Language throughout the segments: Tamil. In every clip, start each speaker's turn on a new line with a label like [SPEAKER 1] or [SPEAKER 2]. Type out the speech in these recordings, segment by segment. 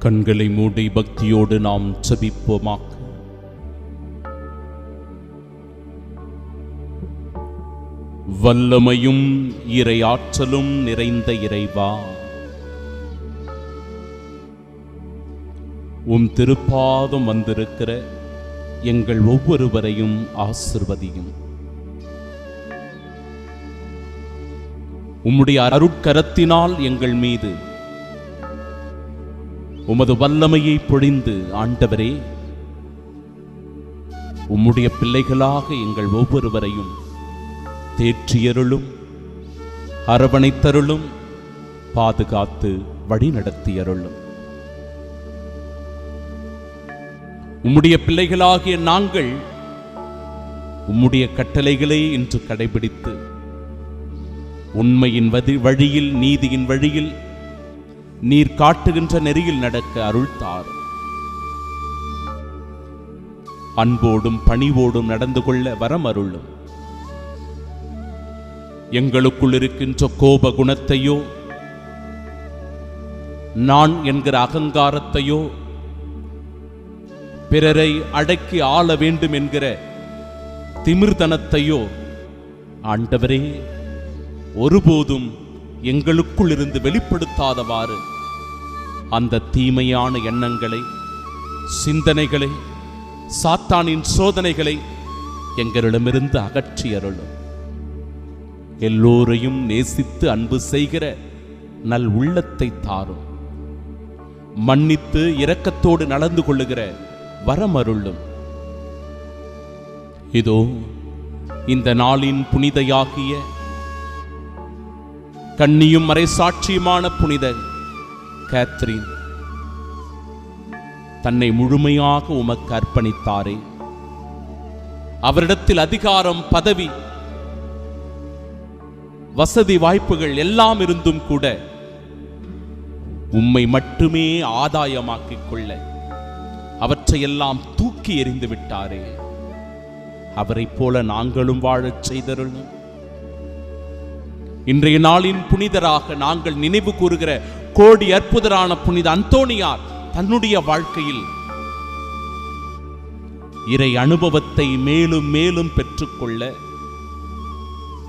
[SPEAKER 1] கண்களை மூடி பக்தியோடு நாம் ஜெபிப்போமாக. வல்லமையும் இறையாற்றலும் நிறைந்த இறைவா, உம் திருப்பாதம் வந்திருக்கிற எங்கள் ஒவ்வொருவரையும் ஆசிர்வதியும். உம்முடைய அருட்கரத்தினால் எங்கள் மீது உமது வல்லமையை பொழிந்து, ஆண்டவரே, உம்முடைய பிள்ளைகளாக எங்கள் ஒவ்வொருவரையும் தேற்றியருளும், அரவணைத்தருளும், பாதுகாத்து வழிநடத்தியருளும். உம்முடைய பிள்ளைகளாகிய நாங்கள் உம்முடைய கட்டளைகளை இன்று கடைபிடித்து உண்மையின் வழியில், நீதியின் வழியில், நீர் காட்டுகின்ற நெறியில் நடக்க அருள் தாரும். அன்போடும் பணிவோடும் நடந்து கொள்ள வரம் அருளும். எங்களுக்குள் இருக்கின்ற கோப குணத்தையோ, நான் என்கிற அகங்காரத்தையோ, பிறரை அடக்கி ஆள வேண்டும் என்கிற திமிர்தனத்தையோ ஆண்டவரே ஒருபோதும் எங்களுக்குள் இருந்து வெளிப்படுத்தாதவாறு அந்த தீமையான எண்ணங்களை, சிந்தனைகளை, சாத்தானின் சோதனைகளை எங்களிடமிருந்து அகற்றி அருளும். எல்லோரையும் நேசித்து அன்பு செய்கிற நல் உள்ளத்தை தாரும். மன்னித்து இரக்கத்தோடு நடந்து கொள்ளுகிற வரம் அருளும். இதோ இந்த நாளின் புனிதையாகிய கண்ணியும் மறைசாட்சியுமான புனித கேத்ரீன் தன்னை முழுமையாக உமக்கு அர்ப்பணித்தாரே. அவரிடத்தில் அதிகாரம், பதவி, வசதி, வாய்ப்புகள் எல்லாம் இருந்தும் கூட உம்மை மட்டுமே ஆதாயமாக்கிக் கொள்ள அவற்றையெல்லாம் தூக்கி எறிந்து விட்டாரே. அவரைப் போல நாங்களும் வாழச் செய்தருளும். இன்றைய நாளின் புனிதராக நாங்கள் நினைவு கூறுகிற கோடி அற்புதரான புனித அந்தோணியார் தன்னுடைய வாழ்க்கையில் இறை அனுபவத்தை மேலும் மேலும் பெற்றுக்கொள்ள,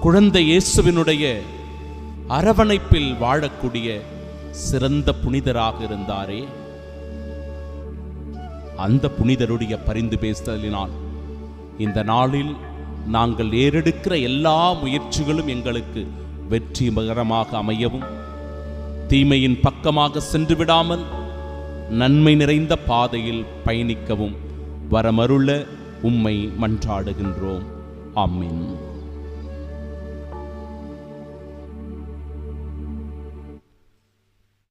[SPEAKER 1] குழந்தை இயேசுவினுடைய அரவணைப்பில் வாழக்கூடிய சிறந்த புனிதராக இருந்தாரே. அந்த புனிதருடைய பரிந்து பேசுதலினால் இந்த நாளில் நாங்கள் ஏறெடுக்கிற எல்லா முயற்சிகளும் எங்களுக்கு வெற்றிகரமாக அமையவும், தீமையின் பக்கமாக சென்று விடாமல் நன்மை நிறைந்த பாதையில் பயணிக்கவும் வரமருள உம்மை மன்றாடுகின்றோம். ஆமென்.